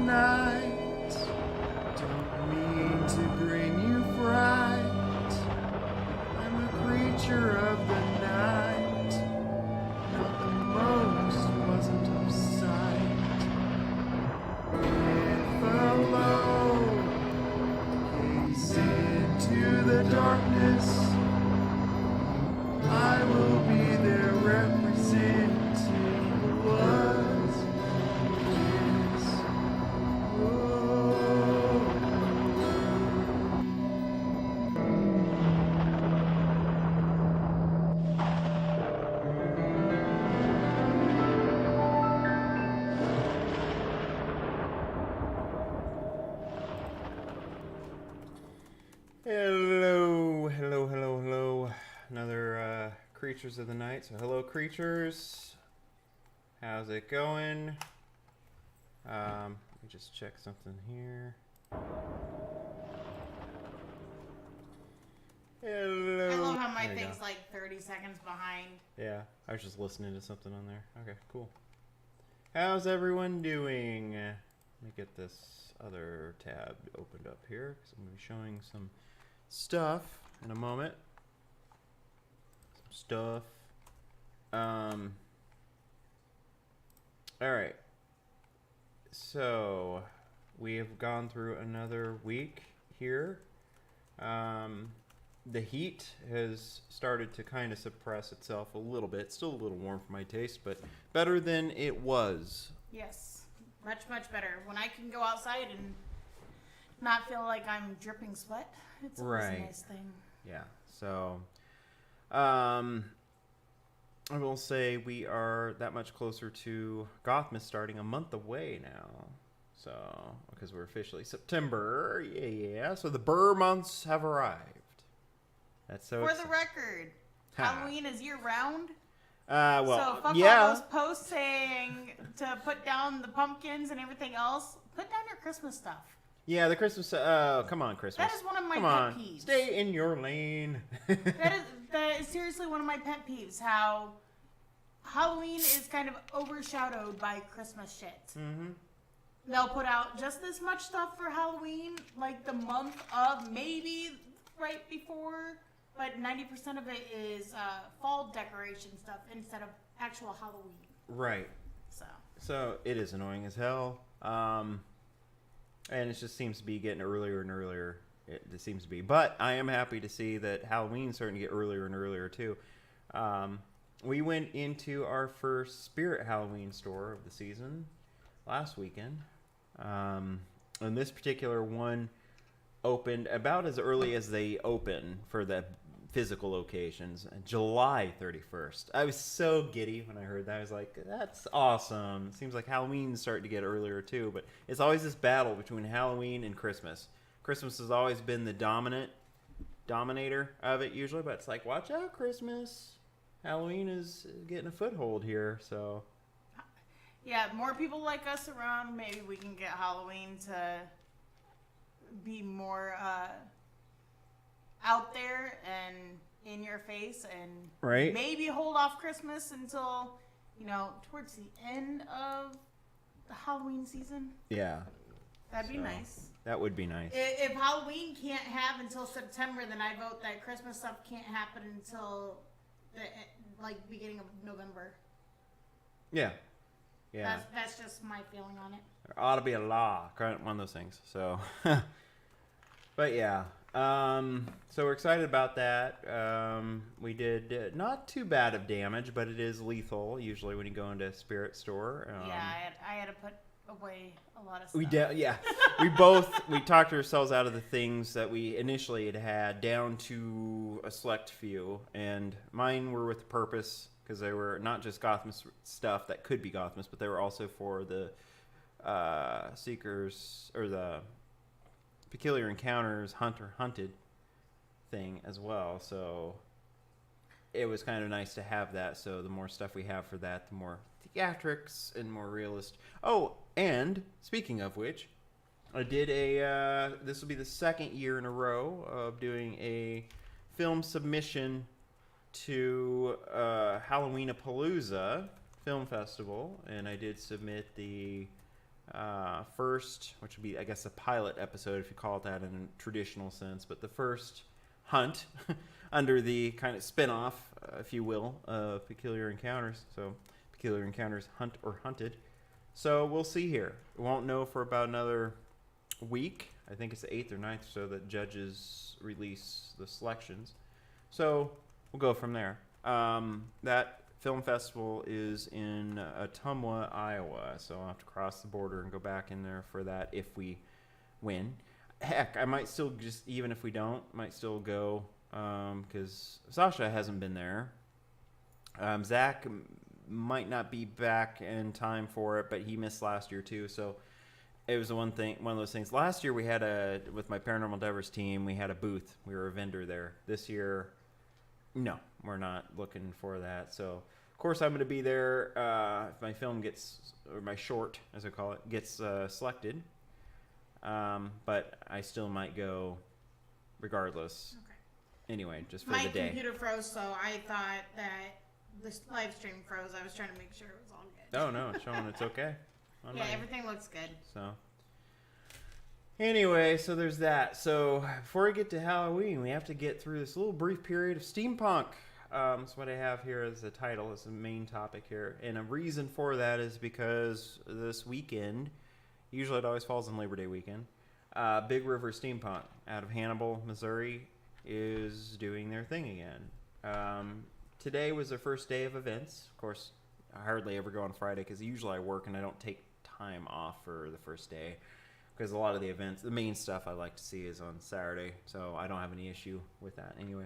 night. Don't mean to bring you fright. I'm a creature of the night. Not the most pleasant of sight. Head fell low. Gaze into the darkness. I will be there representing was, is, Hello. Another Creatures of the Night. So hello, creatures. How's it going? Let me just check something here. Hello. I love how my thing's like 30 seconds behind. Yeah, I was just listening to something on there. Okay, cool. How's everyone doing? Let me get this other tab opened up here because I'm going to be showing some stuff in a moment. Stuff. Alright. So, we have gone through another week here. The heat has started to kind of suppress itself a little bit. It's still a little warm for my taste, but better than it was. Yes, much better. When I can go outside and not feel like I'm dripping sweat, it's always a nice thing. Yeah, so... I will say we are that much closer to Gothmas starting a month away now. So, because we're officially September. Yeah. So the Burr months have arrived. That's so For exciting. the record, Halloween is year-round. Well, so fuck yeah. all those posts saying to put down the pumpkins and everything else. Put down your Christmas stuff. Yeah, the Christmas... come on, Christmas. That is one of my pet peeves. Stay in your lane. That is seriously one of my pet peeves. How Halloween is kind of overshadowed by Christmas shit. Mm-hmm. They'll put out just this much stuff for Halloween, like the month of, maybe right before, but 90% of it is fall decoration stuff instead of actual Halloween. Right. So it is annoying as hell. And it just seems to be getting earlier and earlier. It seems to be. But I am happy to see that Halloween's starting to get earlier and earlier, too. We went into our first Spirit Halloween store of the season last weekend. And this particular one opened about as early as they open for the physical locations, July 31st. I was so giddy when I heard that. I was like, that's awesome. It seems like Halloween's starting to get earlier too, but it's always this battle between Halloween and Christmas. Christmas has always been the dominator of it usually, but it's like, watch out, Christmas. Halloween is getting a foothold here, so. Yeah, more people like us around, maybe we can get Halloween to be more out there and in your face, and right. Maybe hold off Christmas until, towards the end of the Halloween season. Yeah. That'd be nice. That would be nice. If Halloween can't have until September, then I vote that Christmas stuff can't happen until the beginning of November. Yeah. That's just my feeling on it. There ought to be a law, one of those things. So, but yeah. So we're excited about that. We did not too bad of damage, but it is lethal usually when you go into a spirit store. I had to put away a lot of stuff. We talked ourselves out of the things that we initially had down to a select few, and mine were with purpose because they were not just Gothmas stuff that could be Gothmas, but they were also for the Seekers or the Peculiar Encounters Hunted thing as well. So it was kind of nice to have that. So the more stuff we have for that, the more theatrics and more realist. Oh, and speaking of which, I did this will be the second year in a row of doing a film submission to Halloween-a-Palooza Film Festival, and I did submit the first, which would be, I guess, a pilot episode if you call it that in a traditional sense, but the first hunt under the kind of spin-off, if you will, of Peculiar Encounters. So Peculiar Encounters Hunt or Hunted. So we'll see here. We won't know for about another week. I think it's the 8th or 9th, so that judges release the selections. So we'll go from there. That film festival is in Ottumwa, Iowa, so I'll have to cross the border and go back in there for that if we win. Heck, I might still just, even if we don't, might still go because Sasha hasn't been there. Zach might not be back in time for it, but he missed last year too, so it was one of those things. Last year we had with my Paranormal Endeavors team, we had a booth. We were a vendor there. This year, no, we're not looking for that. So, of course, I'm going to be there if my film or my short, as I call it, gets selected. But I still might go regardless. Okay. Anyway, just for the day. My computer froze, so I thought that the live stream froze. I was trying to make sure it was all good. Oh, no, it's showing it's okay. Yeah, everything looks good. So, anyway, so there's that. So, before we get to Halloween, we have to get through this little brief period of steampunk. That's what I have here as the title, as the main topic here. And a reason for that is because this weekend, usually it always falls on Labor Day weekend, Big River Steampunk out of Hannibal, Missouri, is doing their thing again. Today was their first day of events. Of course, I hardly ever go on Friday because usually I work and I don't take time off for the first day because a lot of the events, the main stuff I like to see is on Saturday, so I don't have any issue with that anyway.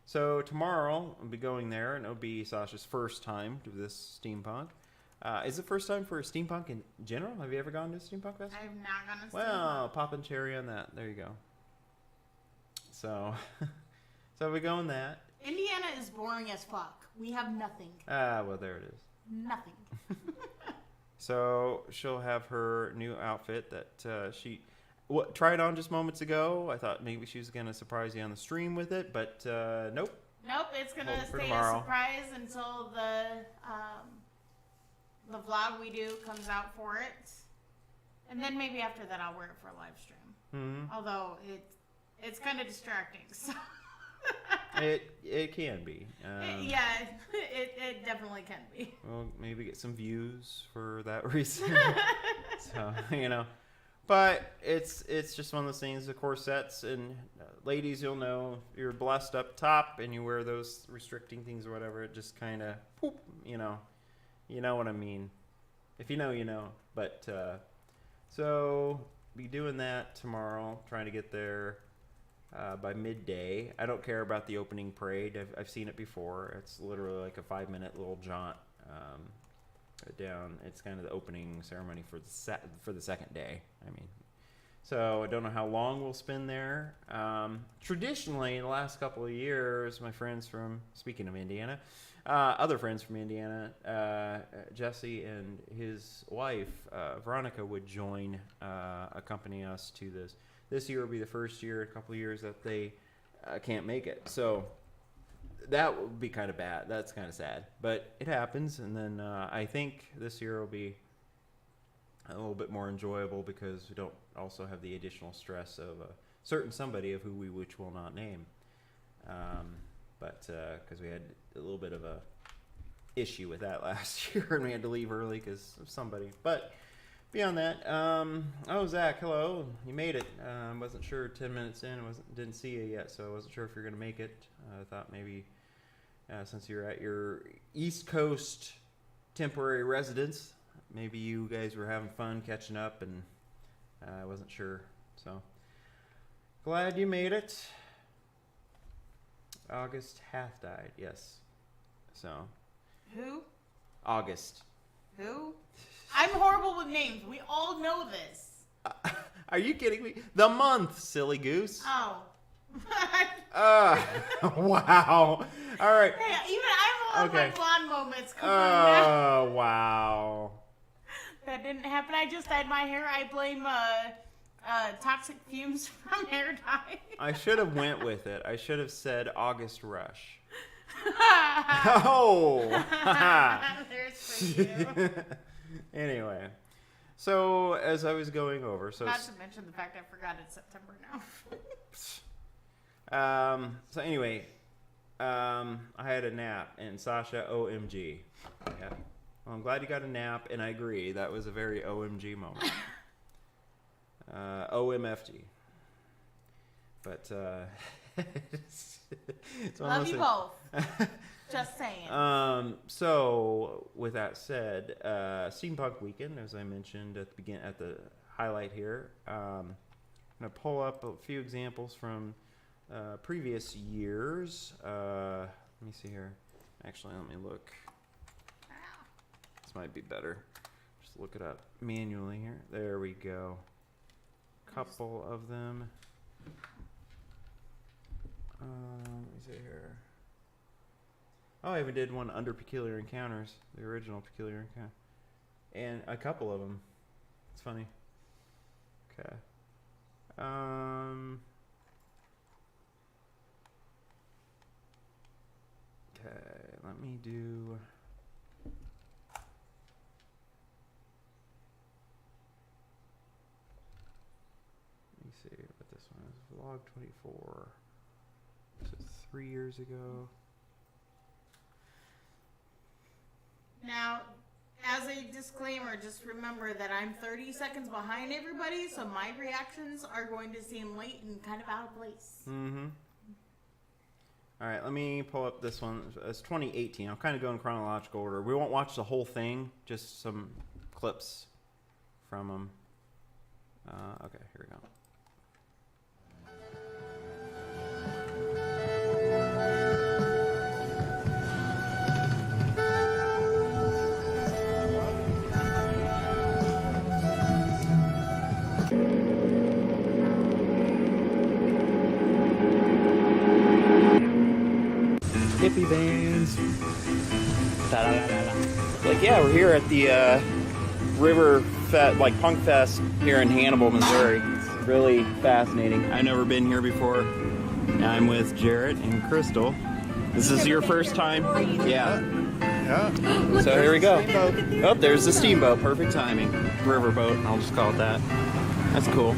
So tomorrow I'll be going there, and it'll be Sasha's first time to this steampunk. Is it first time for steampunk in general? Have you ever gone to a steampunk fest? I've not gone to steampunk. Well, poppin' cherry on that. There you go. So, so we go on that. Indiana is boring as fuck. We have nothing. Well, there it is. Nothing. So she'll have her new outfit that she tried on just moments ago. I thought maybe she was going to surprise you on the stream with it, but nope. Nope, it's going to stay a surprise until the vlog we do comes out for it. And then maybe after that I'll wear it for a live stream. Mm-hmm. Although it's kind of distracting. So. It can be. Yeah, it definitely can be. Well, maybe get some views for that reason. So, but it's just one of those things, the corsets, and ladies, you'll know, you're blessed up top and you wear those restricting things or whatever, it just kind of, poop, you know what I mean. If you know, you know. But, so, be doing that tomorrow, trying to get there by midday. I don't care about the opening parade. I've seen it before. It's literally like a 5-minute little jaunt down. It's kind of the opening ceremony for the second day. I mean, so I don't know how long we'll spend there. Traditionally, in the last couple of years, my friends from, speaking of Indiana, other friends from Indiana, Jesse and his wife, Veronica, would accompany us to this. This year will be the first year in a couple of years that they can't make it. So that would be kind of bad. That's kind of sad. But it happens. And then I think this year will be a little bit more enjoyable because we don't also have the additional stress of a certain somebody of which will not name. But because we had a little bit of a issue with that last year and we had to leave early because of somebody. But beyond that, Zach, hello. You made it. I wasn't sure 10 minutes in. Didn't see you yet, so I wasn't sure if you're going to make it. I thought maybe since you're at your East Coast temporary residence, maybe you guys were having fun catching up, and I wasn't sure. So glad you made it. August hath died, yes. So. Who? August. Who? I'm horrible with names. We all know this. Are you kidding me? The month, silly goose. Oh. Wow. All right. Hey, even I'm on my blonde moments. Come on now. Wow. That didn't happen. I just dyed my hair. I blame toxic fumes from hair dye. I should have went with it. I should have said August Rush. Oh. There's for you. Anyway, So as I was going over, Not to mention the fact I forgot it's September now. So anyway, I had a nap, and Sasha, OMG. Yeah. Well, I'm glad you got a nap, and I agree. That was a very OMG moment. OMFG. But it's Love you both. Just saying. So with that said, Steampunk Weekend, as I mentioned at the highlight here, I'm gonna pull up a few examples from previous years. Let me see here. Actually, let me look. This might be better. Just look it up manually here. There we go. Couple of them. Let me see here. Oh, I even did one under Peculiar Encounters, the original Peculiar Encounter, and a couple of them. It's funny. Okay. Okay, let me do. Let me see what this one is. Vlog 24. So 3 years ago. Now, as a disclaimer, just remember that I'm 30 seconds behind everybody, so my reactions are going to seem late and kind of out of place. Mm-hmm. All right, let me pull up this one. It's 2018. I'll kind of go in chronological order. We won't watch the whole thing, just some clips from them. Okay, here we go. Hippie bands. Like, yeah, we're here at the River Punk Fest here in Hannibal, Missouri. It's really fascinating. I've never been here before. I'm with Jarrett and Crystal. This is your first time? Yeah. Yeah. So here we go. Oh, there's the steamboat. Perfect timing. Riverboat, I'll just call it that. That's cool.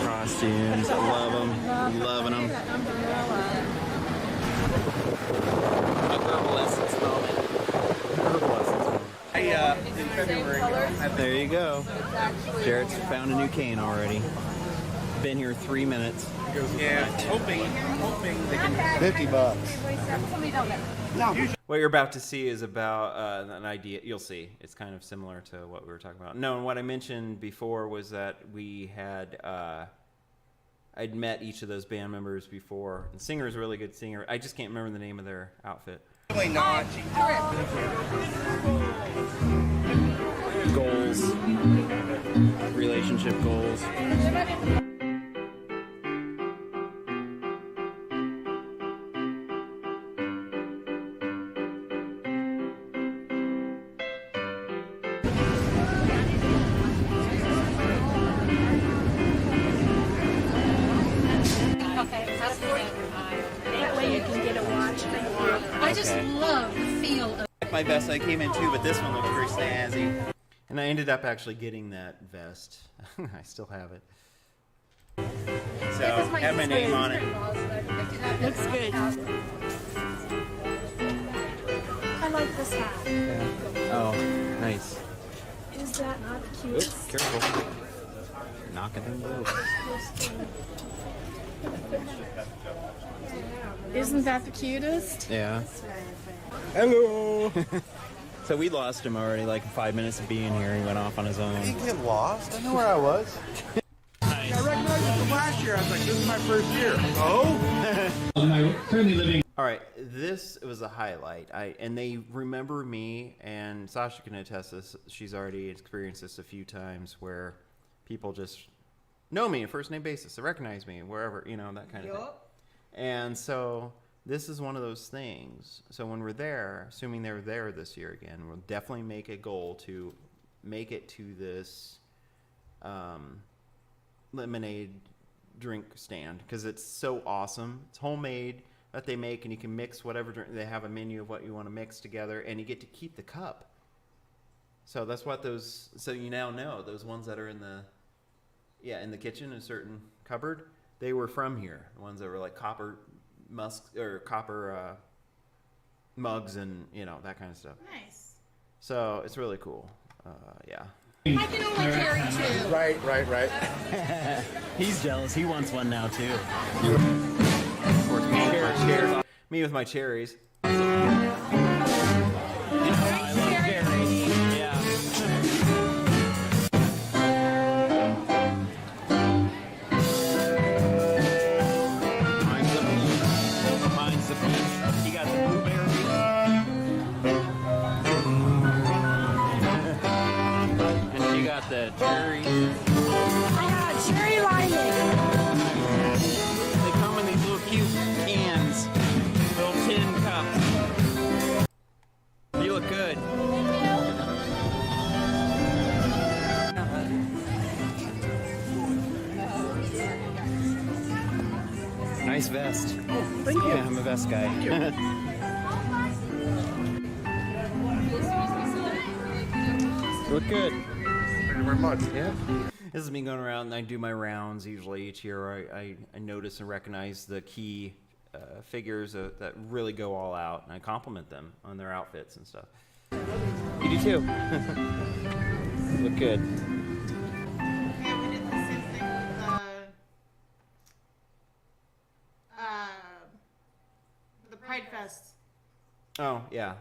Costumes, love them, loving them. A verbal essence moment. Verbal essence moment. In February. There you go. Jarrett's found a new cane already. Been here 3 minutes. Yeah, hoping they can. $50. What you're about to see is about an idea. You'll see. It's kind of similar to what we were talking about. No, and what I mentioned before was that we had I'd met each of those band members before. And singer's a really good singer. I just can't remember the name of their outfit. Really not. Goals. Relationship goals. That way you can get a watch. I just love the feel of My vest I came in too, but this one looks very snazzy. And I ended up actually getting that vest. I still have it. So, have my name on it. looks good. I like this hat. Oh, nice. Is that not the cutest? Oops, careful. Knocking things over. Isn't that the cutest? Yeah. Hello. So we lost him already, like 5 minutes of being here. He went off on his own. didn't get lost. I know where I was. I recognized you from last year. I was like, this is my first year. Oh? All right, this was a highlight. And they remember me, and Sasha can attest this. She's already experienced this a few times where people just know me on first name basis. They recognize me wherever, you know, that kind of thing. And so this is one of those things. So when we're there, assuming they're there this year again, we'll definitely make a goal to make it to this lemonade drink stand because it's so awesome. It's homemade that they make, and you can mix whatever drink. They have a menu of what you want to mix together, and you get to keep the cup. So that's what those. So you now know those ones that are in the kitchen in a certain cupboard. They were from here. The ones that were like copper mugs and that kind of stuff. Nice. So it's really cool. Yeah. I can only carry two. Right. He's jealous. He wants one now, too. Of course, me with my cherries. I love cherries. Yeah. Mine's the peach. You got the blueberry. And you got the cherry. I got cherry limeade. They come in these little cute cans, little tin cups. You look good. Nice vest. Oh, Thank you. Yeah, I'm a vest guy. Look good. Thank you very much. Yeah. This is me going around, and I do my rounds usually each year. I notice and recognize the key figures that really go all out, and I compliment them on their outfits and stuff. You do too. Look good. Yeah, we did the same thing with the Pride Fest. Oh, yeah.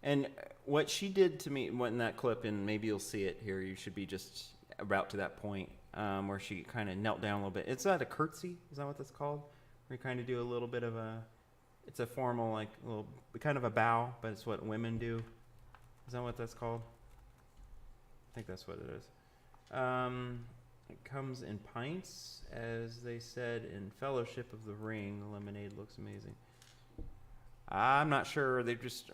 And what she did to me in that clip, and maybe you'll see it here, you should be just about to that point where she kind of knelt down a little bit. Is that a curtsy? Is that what that's called? Where you kind of do a little bit of it's a formal, like, little, kind of a bow, but it's what women do. Is that what that's called? I think that's what it is. It comes in pints, as they said in Fellowship of the Ring. The lemonade looks amazing. I'm not sure. They're just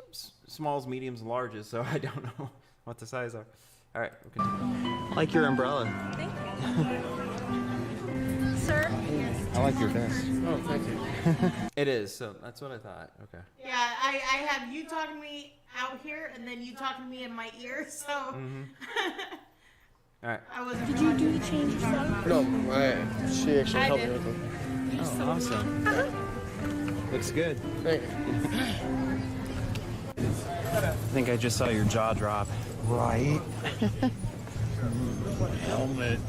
smalls, mediums, and larges, so I don't know what the size are. All right, we'll continue. I like your umbrella. Thank you. Sir? I like your vest. Oh, thank you. It is, so that's what I thought. Okay. Yeah, I have you talking to me out here, and then you talking to me in my ear, so All right. I wasn't. Did you do the change yourself? No, she actually helped did. me with it. Oh, awesome. Looks good. Thank you. I think I just saw your jaw drop. Right. Helmet.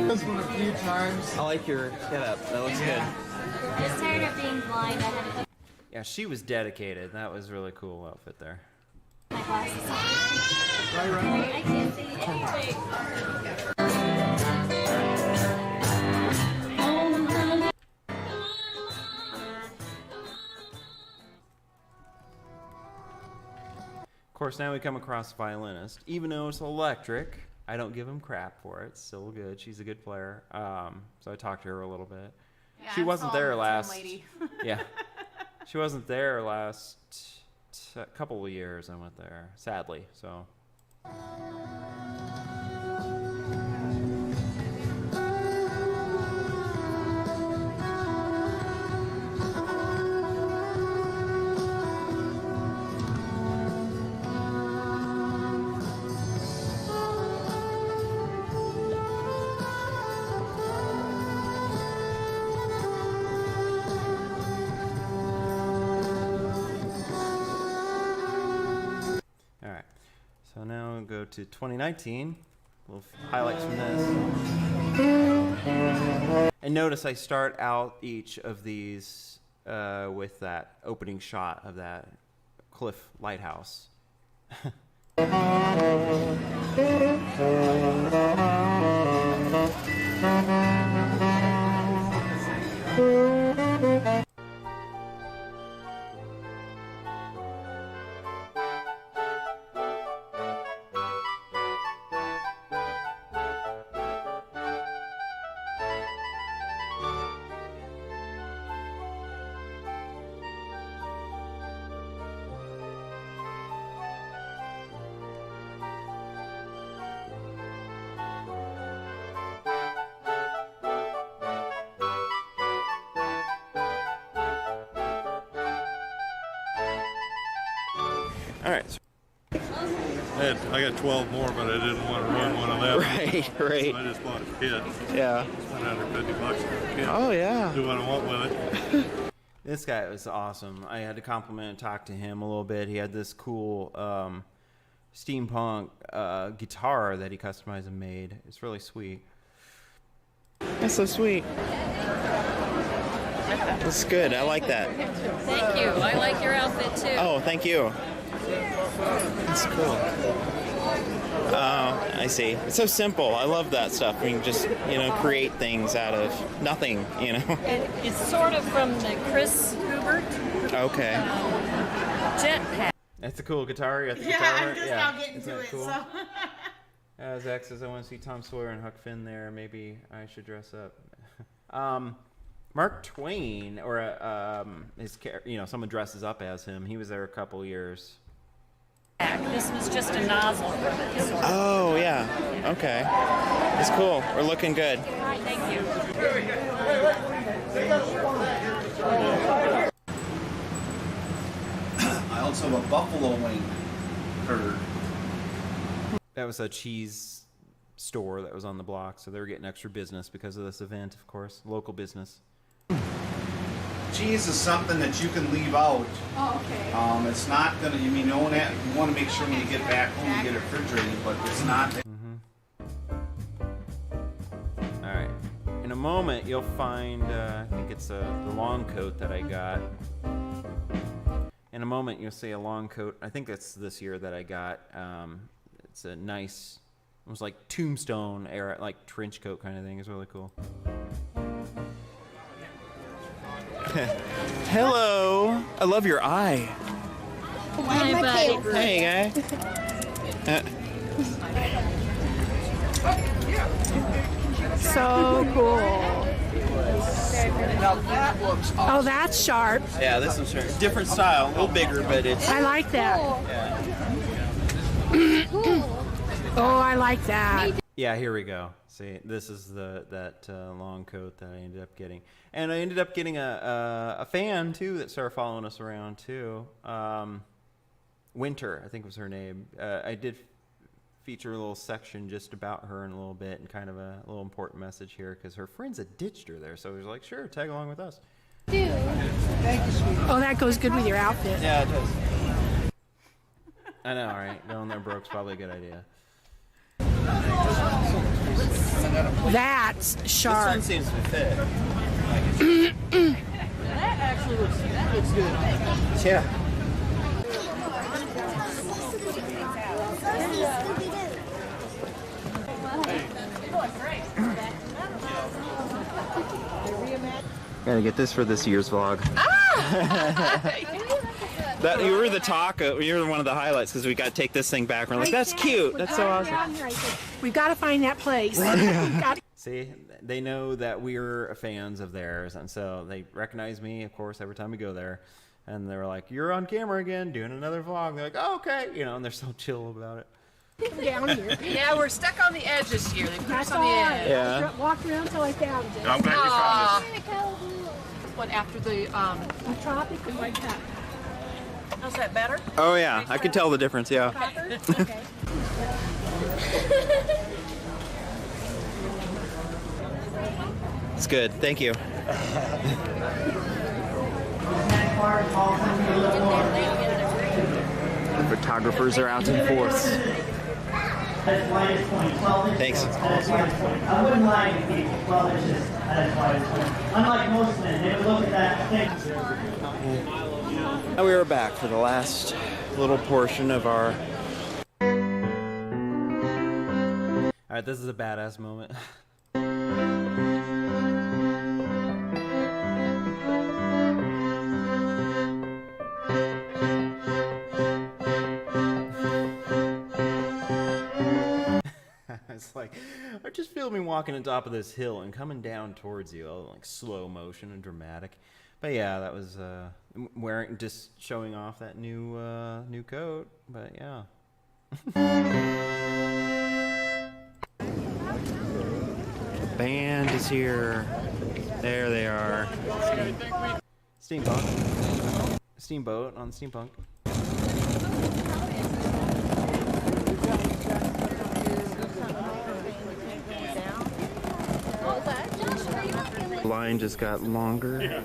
This one a few times. I like your get up. That looks good. Just tired of being blind. I had to Yeah, she was dedicated. That was a really cool outfit there. Of course, now we come across a violinist. Even though it's electric, I don't give him crap for it. It's still good. She's a good player. So I talked to her a little bit. Yeah, She wasn't there last. Lady. Yeah, she wasn't there last couple of years. I went there, sadly. So. So now we'll go to 2019. Little highlights from this. And notice I start out each of these with that opening shot of that cliff lighthouse. All right. I got 12 more, but I didn't want to run one of them. Right. So I just bought a kit. Yeah. Spent $150 on a kit. Oh, yeah. Do what I want with it. This guy was awesome. I had to compliment and talk to him a little bit. He had this cool steampunk guitar that he customized and made. It's really sweet. That's so sweet. That's good. I like that. Thank you. I like your outfit too. Oh, thank you. That's cool. Oh, I see. It's so simple. I love that stuff. We can just, create things out of nothing, And it's sort of from the Chris Hubert Okay. jetpack. That's a cool guitar. You got the guitar Yeah, I'm right? just Yeah. now getting Isn't to that it. cool? So. Zach says, I want to see Tom Sawyer and Huck Finn there. Maybe I should dress up. Mark Twain, or someone dresses up as him. He was there a couple years. This was just a nozzle from it. Sort of. Oh, yeah. Okay. It's cool. We're looking good. Thank you. I also have a buffalo wing herd. That was a cheese store that was on the block, so they were getting extra business because of this event, of course. Local business. Cheese is something that you can leave out. Oh, okay. It's not gonna. You want to make sure when you get back home you get it refrigerated, but it's not. All right. In a moment, you'll find, I think it's the long coat that I got. In a moment, you'll see a long coat. I think that's this year that I got. It's a nice, it was like tombstone era, like trench coat kind of thing. It's really cool. Hello. I love your eye. Hi, buddy. Hey, guy. So cool. Oh, that's sharp. Yeah, this one's different style, a little bigger, but it's. I like that. Oh, I like that. Yeah, here we go. See, this is that long coat that I ended up getting, and I ended up getting a fan too that started following us around too. Winter, I think was her name. I did feature a little section just about her in a little bit, and kind of a little important message here because her friends had ditched her there, so he was like, "Sure, tag along with us." Oh, that goes good with your outfit. Yeah, it does. I know, right? Going there broke's probably a good idea. That's This sharp. one seems to fit. that actually looks good. Yeah. Gotta get this for this year's vlog. That you were the talk. You were one of the highlights because we got to take this thing back. We're like, that's cute. That's so awesome. We've got to find that place. We've got to- See, they know that we're fans of theirs, and so they recognize me, of course, every time we go there. And they're like, "You're on camera again, doing another vlog." They're like, "Oh, okay," you know, and they're so chill about it. down here. Yeah, we're stuck on the edge this year. They put us That's on the all. edge. Yeah. Walked around till I found it. I'm glad you found this. What, after the, A tropical like that. how's that better? Oh yeah, I could tell the difference. Yeah. Okay. It's good. Thank you. The photographers are out in force. Thanks. I wouldn't lie to people. Well, it's just at its widest point. Unlike most men, they would look at that and think. Now we are back for the last little portion of our. All right, this is a badass moment. It's like, I just feel me walking on top of this hill and coming down towards you, like slow motion and dramatic. But yeah, that was wearing, just showing off that new coat. But yeah. Band is here. There they are. Steampunk. Steamboat on Steampunk. The line just got longer,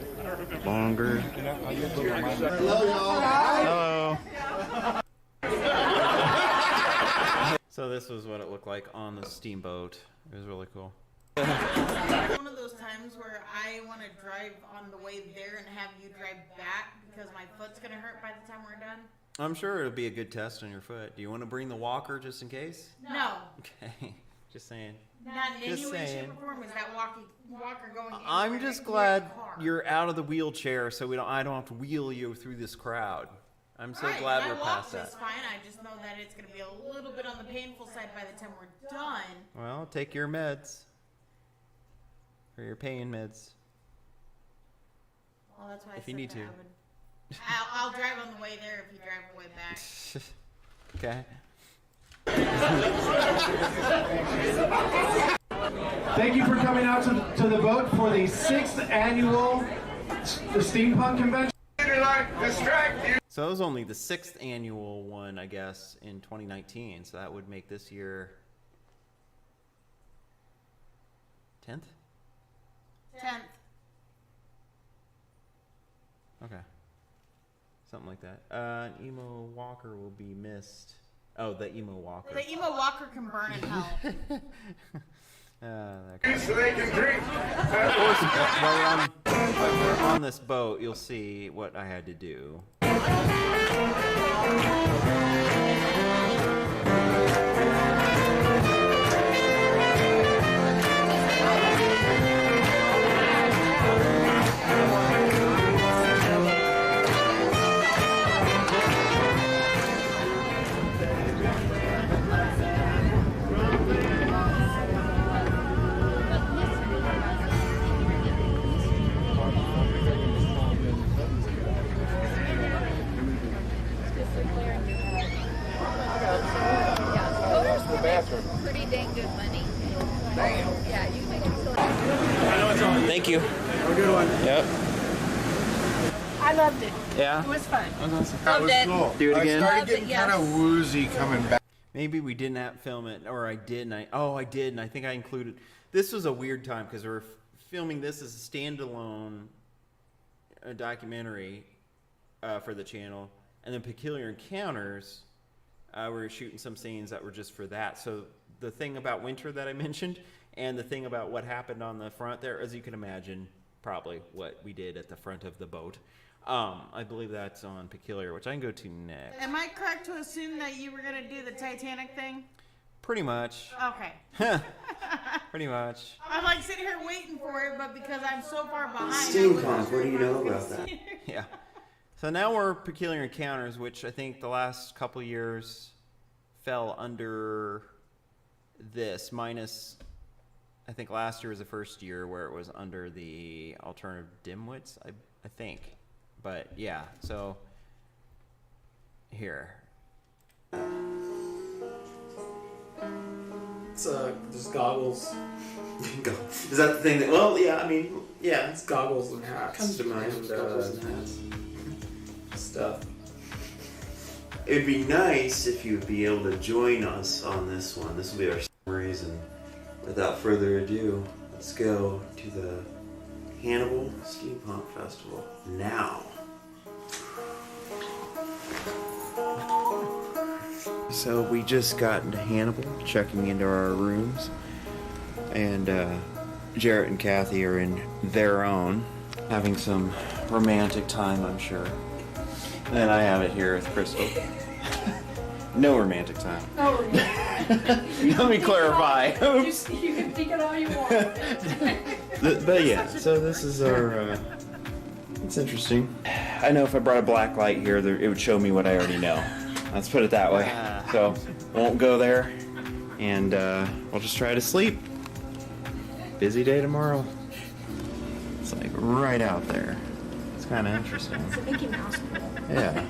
longer. Hello. So this was what it looked like on the steamboat. It was really cool. One of those times where I want to drive on the way there and have you drive back because my foot's gonna hurt by the time we're done. I'm sure it'll be a good test on your foot. Do you want to bring the walker just in case? No, Okay, just saying. not in any Just way, saying. shape, or form is that walker going. I'm anywhere just near glad the car. you're out of the wheelchair, so I don't have to wheel you through this crowd. I'm so Right, glad and we're I walk past that. just fine. I just know that it's gonna be a little bit on the painful side by the time we're done. Well, take your meds. For your pain meds. Well, that's why I If you said need that to. I would. I'll drive on the way there if you drive the way back. Okay. Thank you for coming out to the boat for the 6th annual the Steampunk Convention. So it was only the 6th annual one, I guess, in 2019. So that would make this year 10th? 10th. Okay. Something like that. Emo Walker will be missed. Oh, the Emo Walker. The emo walker can burn in hell. So they can drink. Of course, while we're on this boat, you'll see what I had to do. Pretty dang good money. Yeah, you make it feel Thank you. Have a good one. Yep. I loved it. Yeah. It was fun. That was cool. Do it again. I started getting kind of woozy coming back. Maybe we didn't have film it, or I did, and I did, and I think I included. This was a weird time because we were filming this as a standalone documentary for the channel, and then Peculiar Encounters, we were shooting some scenes that were just for that. So the thing about winter that I mentioned, and the thing about what happened on the front there, as you can imagine, probably what we did at the front of the boat. I believe that's on Peculiar, which I can go to next. Am I correct to assume that you were going to do the Titanic thing? Pretty much. Okay. Pretty much. I'm like sitting here waiting for it, but because I'm so far behind. Steampunk, what do you know about that? Yeah. So now we're Peculiar Encounters, which I think the last couple years fell under this, minus, I think last year was the first year where it was under the Alternative Dimwits, I think. But yeah, so here. It's just goggles. Is that the thing that? Well, yeah. I mean, yeah. It's goggles and hats. Comes to mind. And, Goggles and hats. Stuff. It'd be nice if you'd be able to join us on this one. This will be our summaries, and without further ado, let's go to the Hannibal Steampunk Festival now. So we just got into Hannibal, checking into our rooms, and Jarrett and Kathy are in their own, having some romantic time, I'm sure. And then I have it here with Crystal. No romantic time. Oh, Let me clarify. you can think it all you want. But yeah, so this is our, it's interesting. I know if I brought a black light here, it would show me what I already know. Let's put it that way. So, won't go there, and we'll just try to sleep. Busy day tomorrow. It's like right out there. It's kind of interesting. It's a Mickey Mouse. Yeah.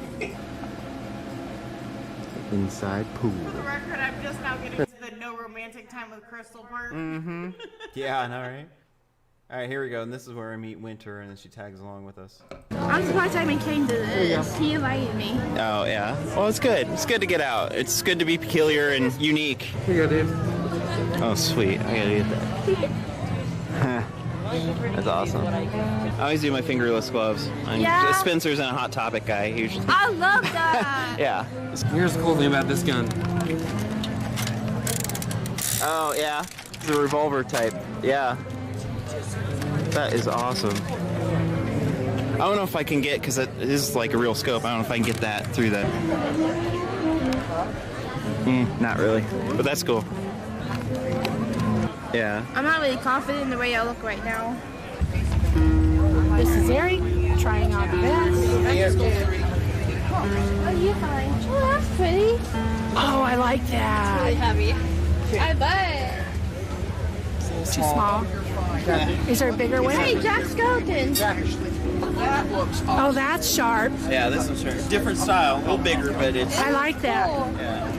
Inside pool. For the record, I'm just now getting to the no romantic time with Crystal part. Mm-hmm. Yeah, I know, right? All right, here we go. And this is where I meet Winter, and then she tags along with us. I'm surprised I even came to this. He invited me. Oh, yeah. Well, it's good. It's good to get out. It's good to be peculiar and unique. Here you go, dude. Oh, sweet. I gotta get that. That's awesome. I always do my fingerless gloves. Yeah. Spencer's a Hot Topic guy. He usually. I love that. Yeah. Here's the cool thing about this gun. Oh, yeah. It's a revolver type. Yeah. That is awesome. I don't know if I can get, because it is like a real scope, I don't know if I can get that through the... not really. But that's cool. Yeah. I'm not really confident in the way I look right now. This is Eric trying on the vest. Oh, you're fine. Oh, that's pretty. Oh, I like It's that. really heavy. I bet. Too small. Is there a bigger one? Hey, Jack Skellington. Oh, that's sharp. Yeah, this one's sure. Different style, a little bigger, but it's... I like that. Yeah.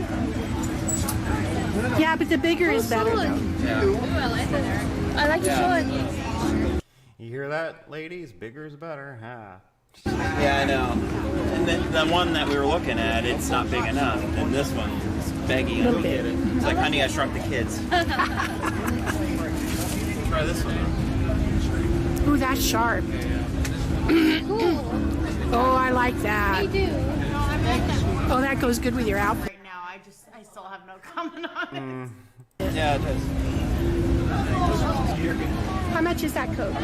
Yeah, but the bigger is better though. Yeah. Ooh, I like that. I like the sword. You hear that, ladies? Bigger is better, huh? Yeah, I know. And then the one that we were looking at, it's not big enough. And this one is begging us to get it. It's like Honey, I Shrunk the Kids. Try this one. Ooh, that's sharp. Cool. Oh, I like that. Me too. No, I like that. Oh, that goes good with your outfit. Right now, I still have no comment on it. Yeah, it does. How much is that coat?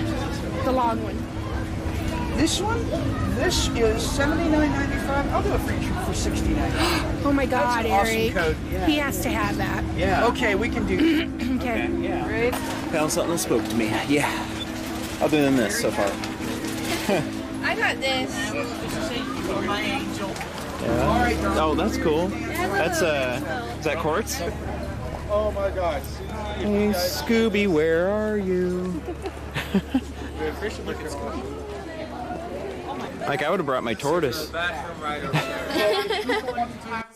The long one. This one? This is $79.95. I'll do it for you for $69. Oh my God, That's an awesome Eric. coat. Yeah. He has to have that. Yeah. Okay, we can do that. Okay. Yeah. Right? Found something that spoke to me. Yeah. Other than this so far. I got this. Yeah. Oh, that's cool. That's is that quartz? Oh my gosh. Hey, Scooby, where are you? Like, I would have brought my tortoise. Talks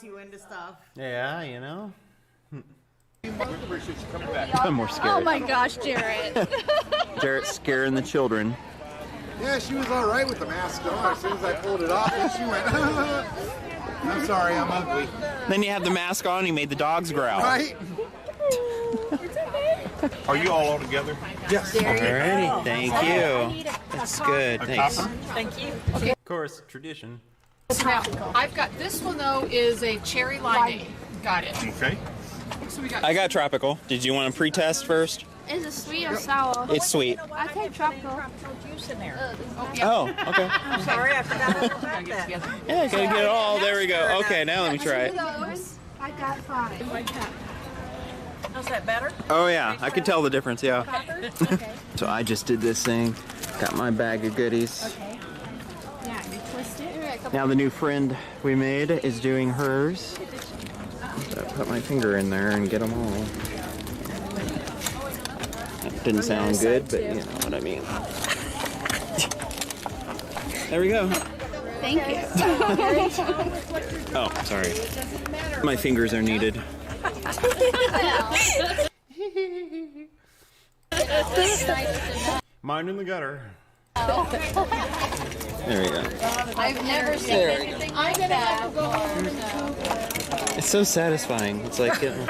you into stuff. Yeah, you know. I'm more scared. Oh my gosh, Jarrett. Jarrett's scaring the children. Yeah, she was all right with the mask on. As soon as I pulled it off, and she went, I'm sorry, I'm ugly. Then you have the mask on and you made the dogs growl. Right? Are you all together? Yes. Alrighty, thank you. That's good, thanks. Thank you. Okay. Of course, tradition. Now, I've got this one though is a cherry limeade. Got it. Okay. So we got. I got tropical. Did you want to pre-test first? Is it sweet or sour? It's sweet. I take tropical. Juice in there. Oh, okay. I'm sorry, I forgot all about that. Yeah, gotta get it all. There we go. Okay, now let me try it. I got 5. How's that better? Oh yeah, I can tell the difference. Yeah. Okay. So I just did this thing. Got my bag of goodies. Okay. Yeah, you twist it. Now the new friend we made is doing hers. So I put my finger in there and get them all. That didn't sound good, but you know what I mean. There we go. Thank you. Oh, sorry. My fingers are needed. Mine in the gutter. There we go. I've never seen anything like that. It's so satisfying. It's like getting...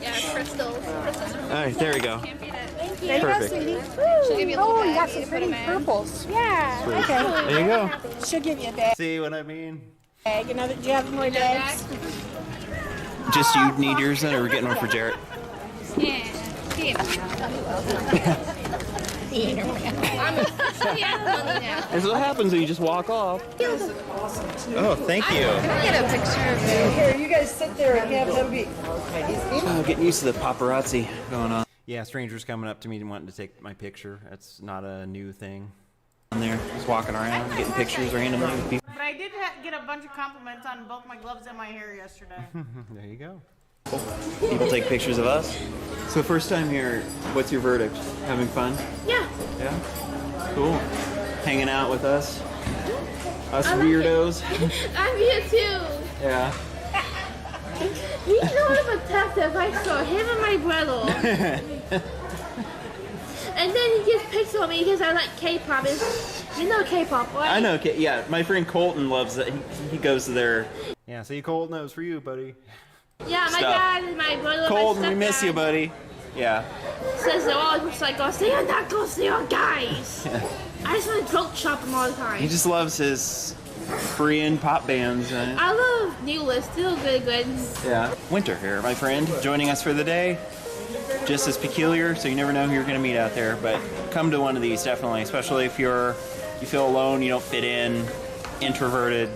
Yeah, crystals. All right, there we go. There you go, Perfect. sweetie. She'll give you a little bag. You got some to put pretty 'em in. purples. Yeah. Sweet. Okay. There you go. She'll give you a bag. See what I mean? Another, do you have more bags? Just you need yours then, or we're getting one for Jarrett? Yeah. Yeah. That's what happens when you just walk off. Oh, thank you. Can I get a picture of you? Here, you guys sit there and have them be. Oh, getting used to the paparazzi going on. Yeah, strangers coming up to me and wanting to take my picture. That's not a new thing. On there, just walking around, getting pictures randomly with people. But I did get a bunch of compliments on both my gloves and my hair yesterday. There you go. People take pictures of us. So first time here, what's your verdict? Having fun? Yeah. Yeah? Cool. Hanging out with us? Us I like weirdos? I'm here too. Yeah. He's not a detective. I saw him and my brother. And then he gets picks on me because I like K-pop. You know K-pop, right? I know, yeah. My friend Colton loves it. He goes to their... Yeah, see, Colton, that was for you, buddy. Yeah, my stuff. dad and my brother. Colton, my we miss you, buddy. Yeah. Says they're all just like, go see your not go see your guys. I just want to joke shop him all the time. He just loves his Korean pop bands. I love Needless, still good. Yeah. Winter here, my friend, joining us for the day. Just as peculiar, so you never know who you're going to meet out there. But come to one of these, definitely, especially if you feel alone, you don't fit in, introverted,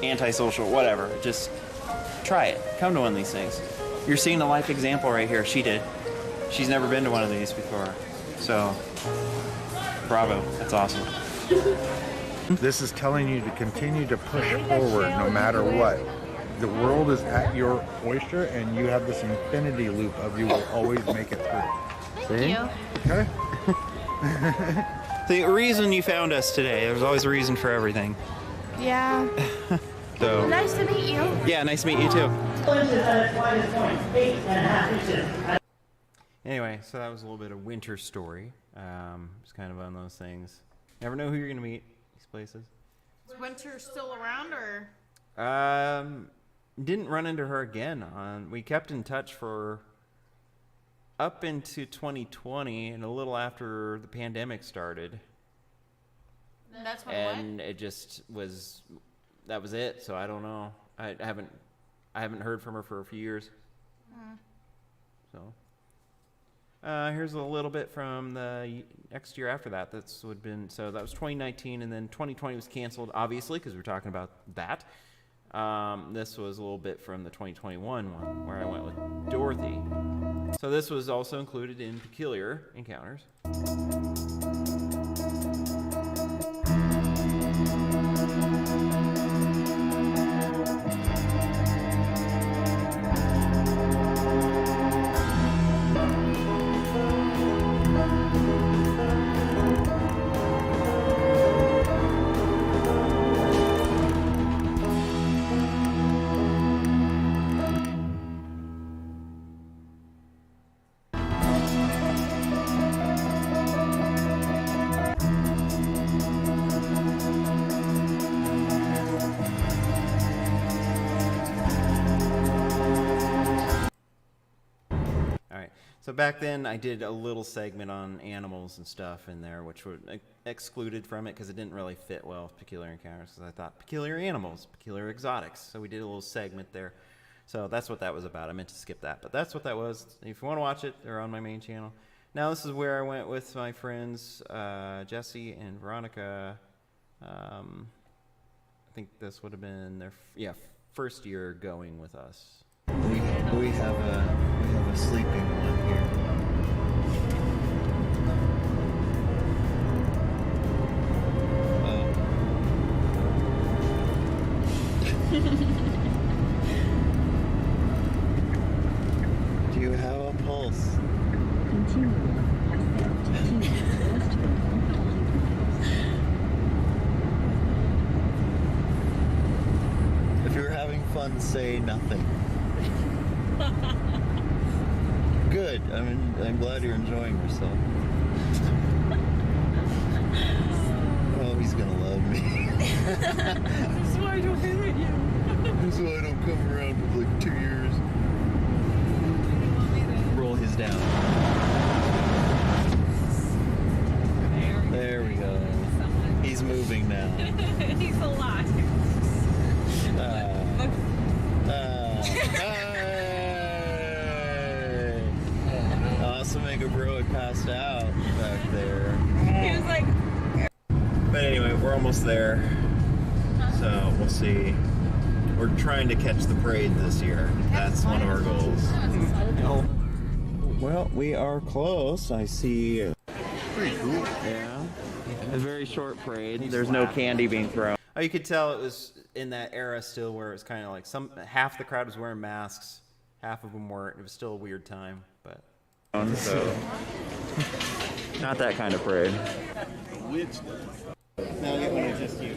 antisocial, whatever. Just try it. Come to one of these things. You're seeing a life example right here. She did. She's never been to one of these before. So, bravo. That's awesome. This is telling you to continue to push forward no matter what. The world is at your oyster, and you have this infinity loop of you will always make it through. Thank you. Okay? The reason you found us today, there's always a reason for everything. Yeah. So, Nice to meet you. yeah, nice to meet you too. Anyway, so that was a little bit of winter story. It's kind of one of those things. Never know who you're going to meet these places. Is Winter still around, or? Didn't run into her again. We kept in touch for up into 2020 and a little after the pandemic started. That's when And it just was, that was it. So I don't know. I haven't heard from her for a few years. So here's a little bit from the next year after that. That was 2019, and then 2020 was canceled, obviously, because we're talking about that. This was a little bit from the 2021 one, where I went with Dorothy. So this was also included in Peculiar Encounters. So back then, I did a little segment on animals and stuff in there, which were excluded from it because it didn't really fit well with Peculiar Encounters. Because I thought peculiar animals, peculiar exotics. So we did a little segment there. So that's what that was about. I meant to skip that, but that's what that was. If you want to watch it, they're on my main channel. Now this is where I went with my friends Jesse and Veronica. I think this would have been their first year going with us. We have a sleeping one here. Do you have a pulse? If you're having fun, say nothing. Good. I'm glad you're enjoying yourself. Oh, he's gonna love me. That's why I don't hate you. That's why I don't come around for like 2 years. Roll his down. There we go. He's moving now. He's alive. Awesome, make a bro had passed out back there. He was like. But anyway, we're almost there. So we'll see. We're trying to catch the parade this year. That's one of our goals. Well, we are close. I see. Pretty cool. Yeah. A very short parade. There's no candy being thrown. Oh, you could tell it was in that era still where it was kind of like half the crowd was wearing masks, half of them weren't. It was still a weird time, but So, not that kind of parade. now get one of just you.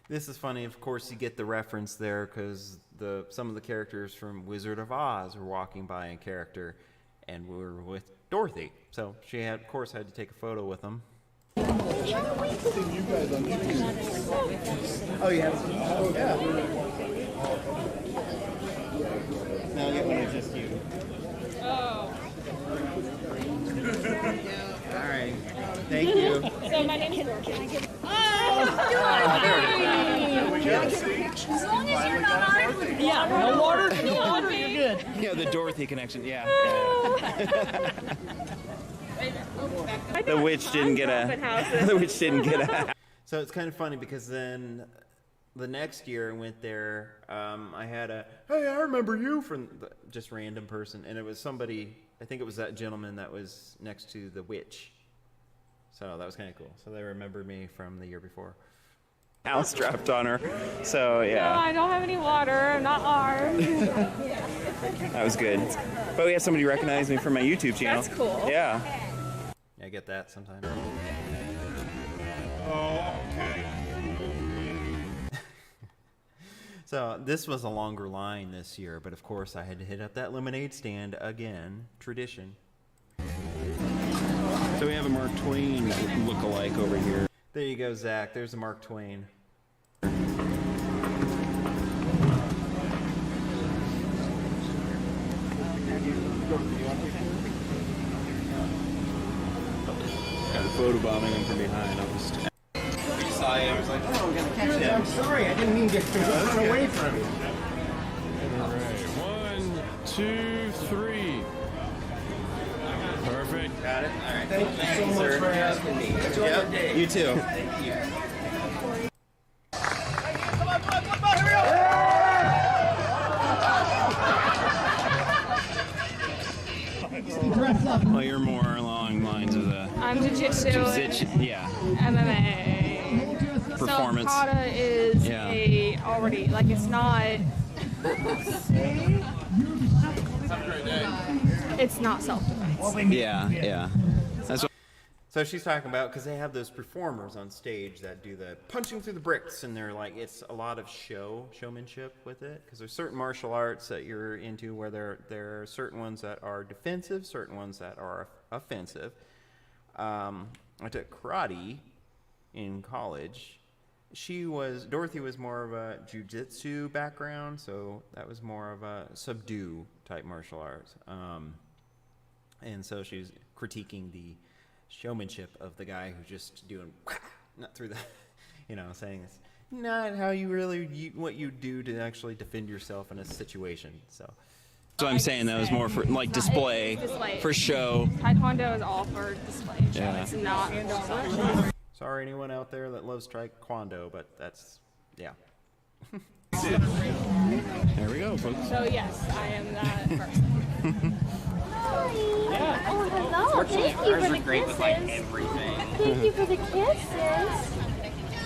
This is funny. Of course, you get the reference there because some of the characters from Wizard of Oz were walking by in character, and we were with Dorothy, so she had, of course, had to take a photo with them. Oh, yeah. Yeah. Now get one of just you. Oh. All right. Thank you. So my name is. Can I get? As long as you're not arguing. Yeah. No water. No water. You're good. Yeah, the Dorothy connection. Yeah. The witch didn't get a. The witch didn't get a. So it's kind of funny because then the next year I went there. I had a hey, I remember you from just random person, and it was somebody. I think it was that gentleman that was next to the witch. So that was kind of cool. So they remembered me from the year before. House dropped on her. So yeah. No, I don't have any water. I'm not armed. That was good. But we had somebody recognize me from my YouTube channel. That's cool. Yeah. I get that sometimes. Oh, okay. So this was a longer line this year, but of course I had to hit up that lemonade stand again. Tradition. So we have a Mark Twain look-alike over here. There you go, Zach. There's a Mark Twain. Kind of photobombing him from behind. I was like, oh, I'm gonna catch Yeah, I'm sorry. I didn't mean to run away from you. All right. 1, 2, 3. Perfect. Got it. All right. Thank you so much for asking me. Enjoy your day. You too. Thank you. Well, you're more along lines of the. I'm jiu-jitsu. Yeah. MMA. Performance. So kata is Yeah. a already like it's not. It's not self-defense. Yeah, yeah. That's what. So she's talking about because they have those performers on stage that do the punching through the bricks, and they're like, it's a lot of showmanship with it. Because there's certain martial arts that you're into where there are certain ones that are defensive, certain ones that are offensive. I took karate in college. Dorothy was more of a jiu-jitsu background, so that was more of a subdue type martial arts. And so she was critiquing the showmanship of the guy who's just doing not through the, saying it's not how you really what you do to actually defend yourself in a situation. So what I'm saying. That was more for like display, Display. for show. Taekwondo is all for display. Yeah. It's not. Sorry, anyone out there that loves Taekwondo, but that's, yeah. There we go, folks. So yes, I am that person. Yeah. Oh, hello. Thank you for the kisses. Thank you for the kisses.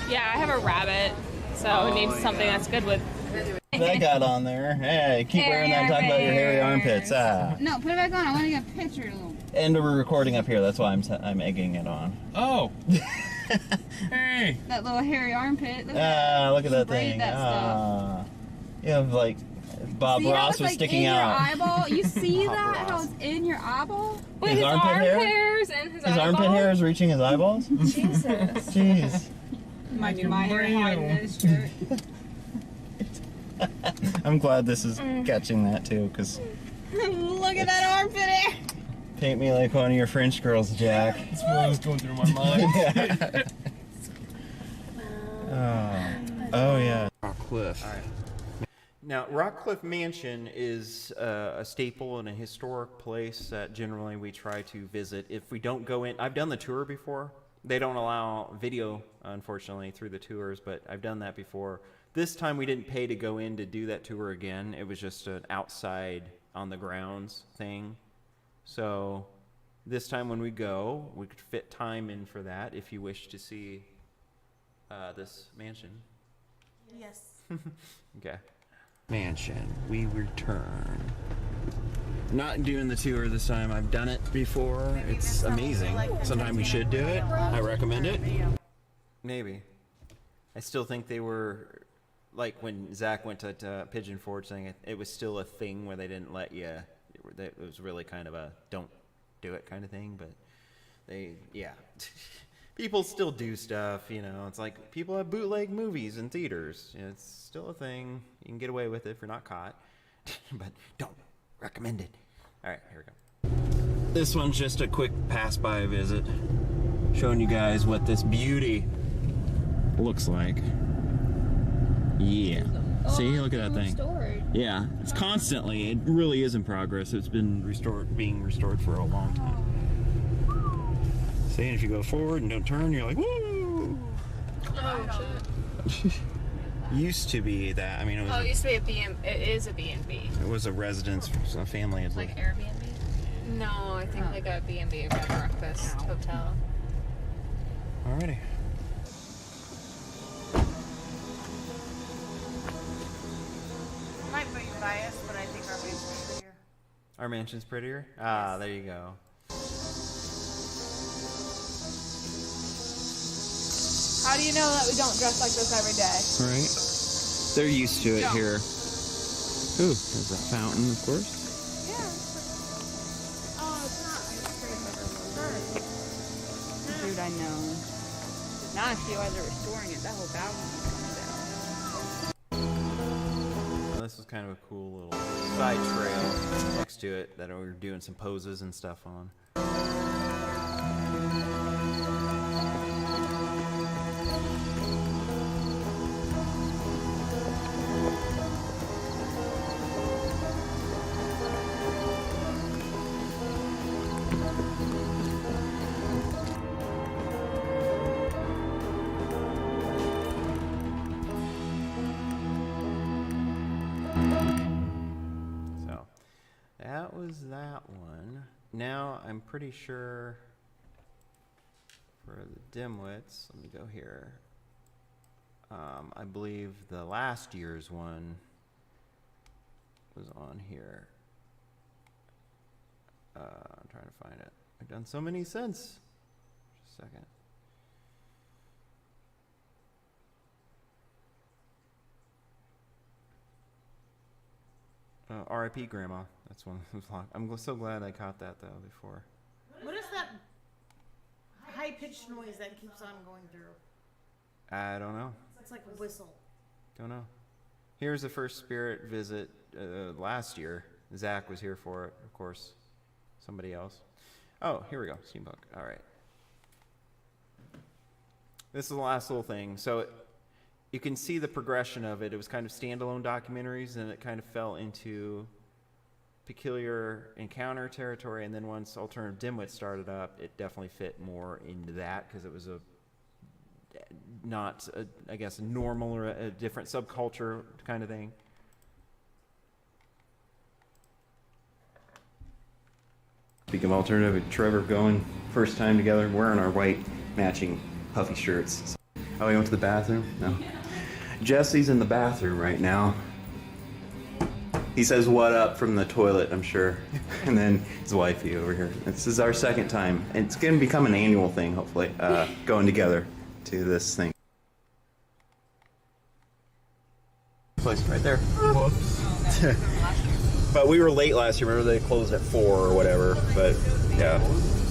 Yeah, I have a rabbit, so it needs something that's good with. That got on there. Hey, keep wearing that and talk about your hairy armpits. No, put it back on. I want to get a picture. And we're recording up here. That's why I'm egging it on. Oh. Hey. That little hairy armpit. Look at that thing. You have like Bob See how Ross it's, was like, sticking in out. Your eyeball? You see Bob that? How Ross. it's in your eyeball? Wait, His his armpit arm hair? hairs and his His armpit eyeball? hair is reaching his eyeballs? Jesus. Jeez. Might be my hair hiding in his shirt. I'm glad this is catching that too, because Look at that armpit hair. paint me like one of your French girls, Jack. That's what was going through my mind. Oh yeah. Rockcliffe. All right. Now, Rockcliffe Mansion is a staple and a historic place that generally we try to visit. If we don't go in, I've done the tour before. They don't allow video, unfortunately, through the tours, but I've done that before. This time we didn't pay to go in to do that tour again. It was just an outside on the grounds thing. So this time when we go, we could fit time in for that if you wish to see this mansion. Yes. Okay. Mansion, we return. Not doing the tour this time. I've done it before. It's amazing. Sometime we should do it. I recommend it. Maybe. I still think they were, like when Zach went to Pigeon Forge thing, it was still a thing where they didn't let you, it was really kind of a don't do it kind of thing, but they, yeah. People still do stuff, you know. It's like people have bootleg movies in theaters. You know, it's still a thing. You can get away with it if you're not caught, but don't recommend it. All right, here we go. This one's just a quick pass-by visit, showing you guys what this beauty looks like. Yeah. See, look at that thing. Yeah, it's constantly. It really is in progress. It's been being restored for a long time. See, and if you go forward and don't turn, you're like, woo! Oh shit. Used to be that. I mean, it was. It used to be a B&B. It is a B&B. It was a residence. A family had lived. Like Airbnb? No, I think like a B&B, a bed and breakfast hotel. Alrighty. Might be biased, but I think our mansion's prettier. Our mansion's prettier? Ah, there you go. How do you know that we don't dress like this every day? Right. They're used to it No. here. Ooh, there's that fountain, of course. Oh, it's not. Dude, I know. Not if you guys are restoring it. That whole balcony is coming down. This was kind of a cool little side trail next to it that we were doing some poses and stuff on. That was that one. Now I'm pretty sure for the dimwits, let me go here. I believe the last year's one was on here. I'm trying to find it. I've done so many since. Just a second. R.I.P. Grandma. That's one. I'm so glad I caught that though before. What is that high-pitched noise that keeps on going through? I don't know. It's like a whistle. Don't know. Here's the first spirit visit last year. Zach was here for it, of course. Somebody else. Oh, here we go. Steampunk. All right. This is the last little thing. So you can see the progression of it. It was kind of standalone documentaries, and it kind of fell into Peculiar Encounter territory, and then once Alternative Dimwit started up, it definitely fit more into that because it was not I guess a normal or a different subculture kind of thing. Speaking of alternative, Trevor going first time together, wearing our white matching puffy shirts. Oh, he went to the bathroom? No. Jesse's in the bathroom right now. He says what up from the toilet, I'm sure. And then his wifey over here. This is our second time. It's going to become an annual thing, hopefully, going together to this thing. Place right there. But we were late last year. Remember they closed at 4 or whatever. But yeah.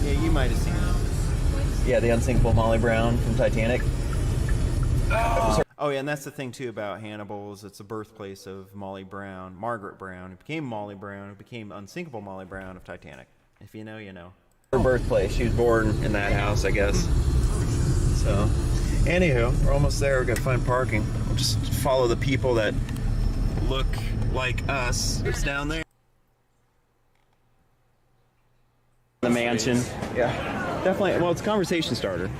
Yeah, you might have seen it. Yeah, the unsinkable Molly Brown from Titanic. Oh yeah, and that's the thing too about Hannibal is it's the birthplace of Molly Brown, Margaret Brown, who became Molly Brown, who became unsinkable Molly Brown of Titanic. If you know, you know. Her birthplace. She was born in that house, I guess. So, anywho, we're almost there. We're gonna find parking. We'll just follow the people that look like us. It's down there. The mansion. Yeah, definitely. Well, it's a conversation starter.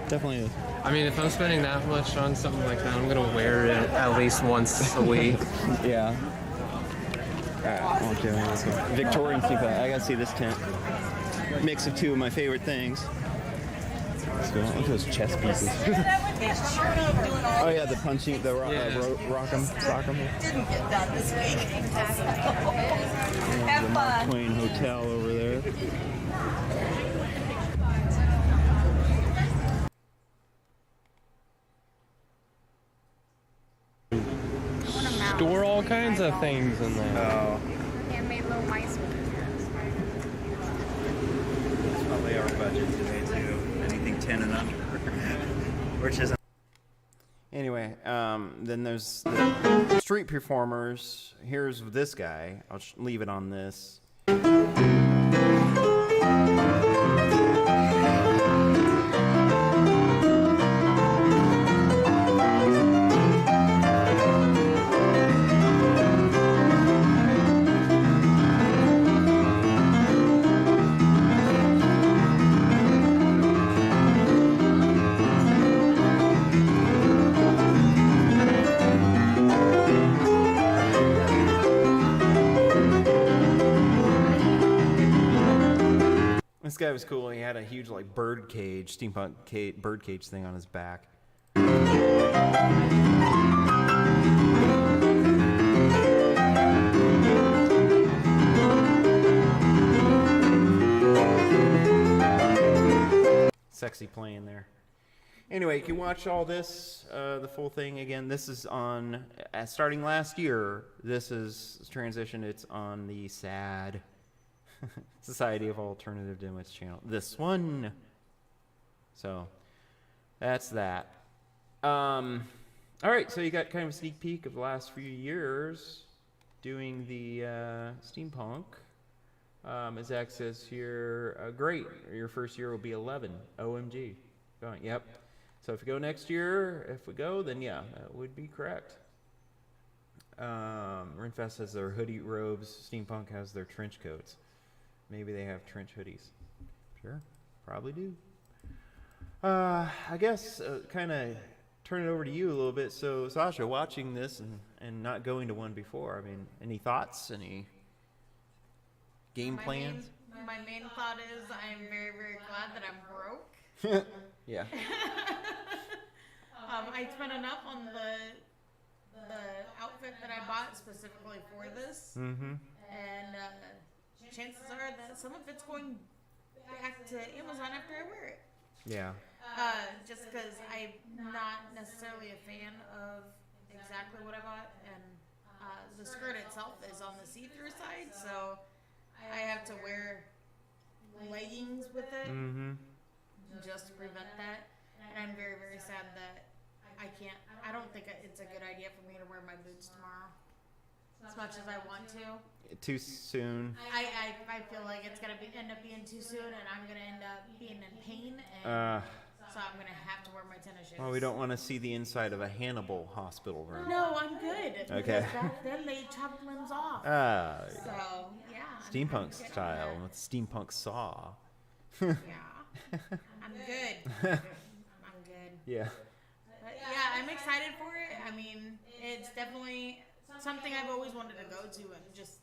Definitely is. I mean, if I'm spending that much on something like that, I'm gonna wear it at least once a week. Yeah. Okay, let's go. Victorian Steampunk. I gotta see this tent. Mix of two of my favorite things. Let's go. Look at those chess pieces. Oh yeah, the punching, the rock'em, sock'em. Didn't get done this week. The Mark Twain Hotel over there. Store all kinds of things in there. Oh. Handmade little mice. That's probably our budget today too. Anything 10 and under. Which isn't. Anyway, then there's the street performers. Here's this guy. I'll leave it on this. This guy was cool. He had a huge like bird cage, steampunk bird cage thing on his back. Sexy playing there. Anyway, you can watch all this, the full thing again. This is on, starting last year, this is transition. It's on the SAD. Society of Alternative Dimwits channel. This one. So, that's that. All right, so you got kind of a sneak peek of the last few years doing the steampunk. As Zach says here, great. Your first year will be 11. OMG. Going, yep. So if we go next year, if we go, then yeah, that would be correct. Renfest has their hoodie robes. Steampunk has their trench coats. Maybe they have trench hoodies. Sure, probably do. I guess kind of turn it over to you a little bit. So, Sasha, watching this and not going to one before, I mean, any thoughts? Any game plans? My main thought is I am very, very glad that I'm broke. Yeah. I spent enough on the outfit that I bought specifically for this. Mm-hmm. And chances are that some of it's going back to Amazon after I wear it. Yeah. Just because I'm not necessarily a fan of exactly what I bought, and the skirt itself is on the see-through side, so I have to wear leggings with it just to prevent that. And I'm very, very sad that I don't think it's a good idea for me to wear my boots tomorrow. As much as I want to. Too soon. I feel like it's gonna end up being too soon, and I'm gonna end up being in pain and So I'm gonna have to wear my tennis shoes. Well, we don't want to see the inside of a Hannibal hospital room. No, I'm good. Okay. Because back then they chopped limbs off. Ah. So yeah. Steampunk style with steampunk saw. Yeah. I'm good. I'm good. Yeah. But yeah, I'm excited for it. I mean, it's definitely something I've always wanted to go to, and just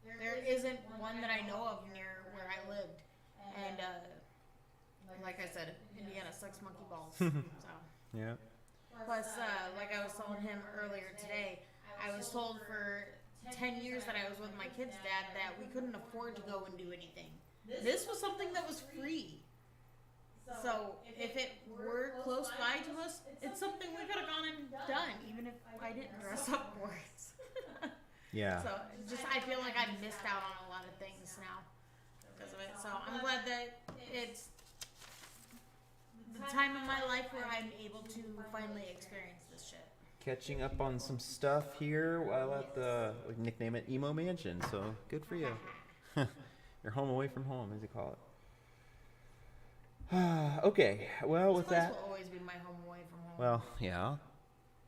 there isn't one that I know of near where I lived. And like I said, Indiana sucks monkey balls. So. Yeah. Plus, like I was telling him earlier today, I was told for 10 years that I was with my kid's dad that we couldn't afford to go and do anything. This was something that was free. So if it were close by to us, it's something we could have gone and done, even if I didn't dress up for it. Yeah. So just I feel like I missed out on a lot of things now because of it. So I'm glad that it's the time in my life where I'm able to finally experience this shit. Catching up on some stuff here while at the, we nickname it Emo Mansion, so good for you. You're home away from home, as you call it. Okay, well, with This place that. will always be my home away from home. Well, yeah.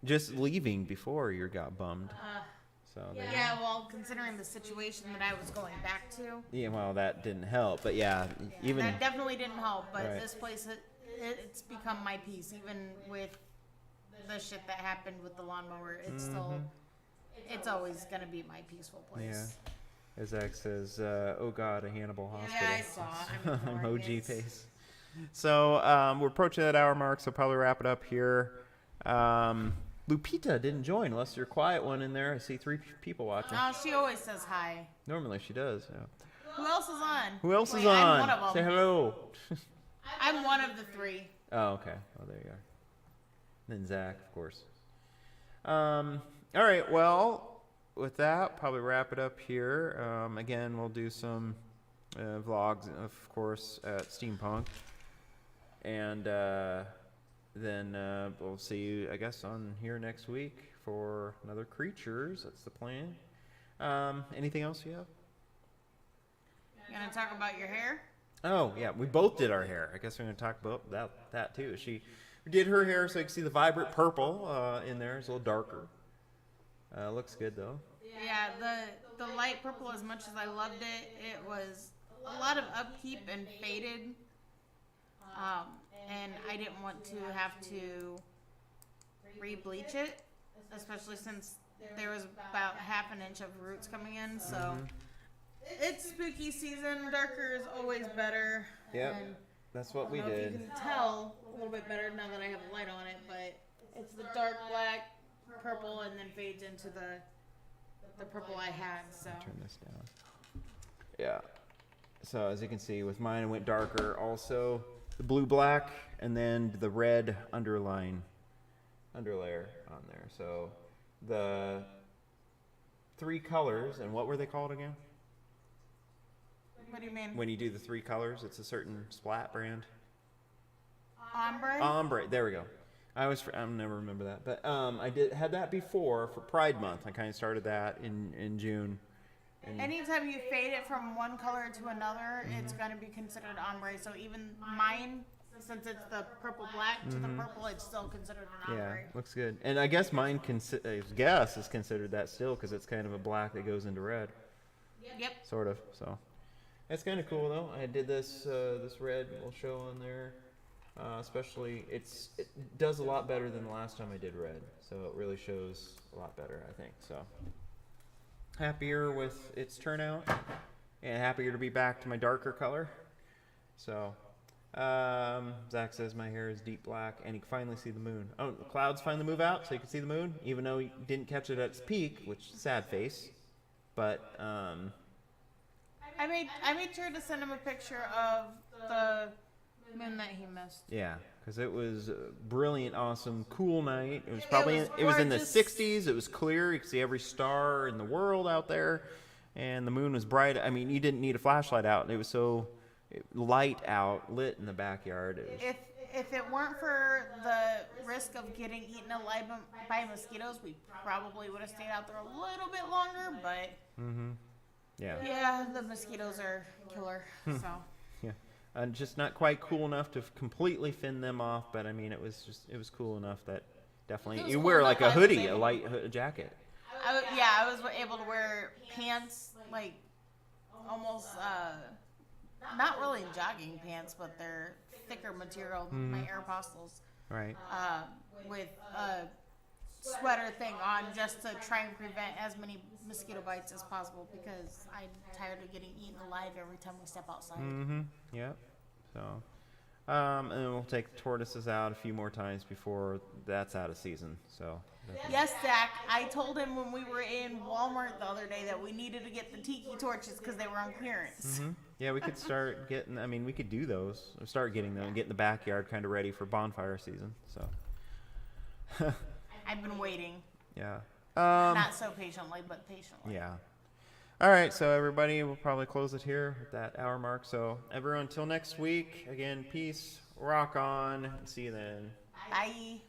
Just leaving before you got bummed. So yeah, well, considering the situation that I was going back to. Yeah, well, that didn't help, but yeah, even. That definitely didn't help, but Right. this place, it's become my peace, even with the shit that happened with the lawnmower. It's still, it's always gonna be my peaceful place. Yeah. As Zach says, oh God, a Hannibal hospital. Yeah, I saw. I'm Emoji face. So we're approaching that hour mark, so probably wrap it up here. Lupita didn't join, unless you're a quiet one in there. I see 3 people watching. Oh, she always says hi. Normally she does. Yeah. Who else is on? Who else is Wait, on? I'm one of them. Say hello. I'm one of the 3. Oh, okay. Oh, there you are. Then Zach, of course. All right. Well, with that, probably wrap it up here. Again, we'll do some vlogs, of course, at Steampunk, and then we'll see you, I guess, on here next week for another Creatures. That's the plan. Anything else you have? You gonna talk about your hair? Oh, yeah, we both did our hair. I guess we're going to talk about that too. She did her hair so you can see the vibrant purple in there. It's a little darker. Looks good, though. Yeah, the light purple, as much as I loved it, it was a lot of upkeep and faded. And I didn't want to have to re-bleach it, especially since there was about half an inch of roots coming in, so... It's spooky season. Darker is always better. Yep, that's what we I don't know did. if you can tell a little bit better now that I have a light on it, but it's the dark black, purple, and then fades into the purple I had. So Turn this down. Yeah. So as you can see, with mine it went darker. Also, the blue black, and then the red underlayer on there. So the 3 colors, and what were they called again? What do you mean? When you do the 3 colors, it's a certain splat brand. Ombre? Ombre. There we go. I'll never remember that, but I had that before for Pride Month. I kind of started that in June. And Anytime you fade it from one color to another, it's going to be considered ombre. So even mine, since it's the purple black to the purple, it's still considered an ombre. yeah, looks good. And I guess mine, is considered that still because it's kind of a black that goes into red. Yep. Sort of. So it's kind of cool though. I did this red we'll show on there. Especially it does a lot better than the last time I did red. So it really shows a lot better, I think. So happier with its turnout and happier to be back to my darker color. So Zach says my hair is deep black and you can finally see the moon. Oh, the clouds finally move out so you can see the moon, even though you didn't catch it at its peak, which sad face. But I made sure to send him a picture of the moon that he missed. yeah, because it was a brilliant, awesome, cool night. It was probably was it was in the gorgeous. 60s. It was clear. You could see every star in the world out there, and the moon was bright. I mean, you didn't need a flashlight out. It was so light out, lit in the backyard. It was, If it weren't for the risk of getting eaten alive by mosquitoes, we probably would have stayed out there a little bit longer. But yeah. yeah, the mosquitoes are killer. So Yeah. Just not quite cool enough to completely fin them off, but I mean, it was cool enough that definitely you wear like a hoodie, a light jacket. I was able to wear pants, like almost not really jogging pants, but they're thicker material, my Aeropostales. Right. With a sweater thing on just to try and prevent as many mosquito bites as possible because I'm tired of getting eaten alive every time we step outside. Mm-hmm. Yep. So, and then we'll take the tortoises out a few more times before that's out of season. So. Yes, Zach. I told him when we were in Walmart the other day that we needed to get the tiki torches because they were on clearance. Mm-hmm. Yeah, we could start getting. I mean, we could do those. Or start getting them and get in the backyard kind of ready for bonfire season. So. I've been waiting. Yeah. Not so patiently, but patiently. Yeah. All right, so everybody, we'll probably close it here at that hour mark. So everyone, until next week, again, peace, rock on, see you then. Bye.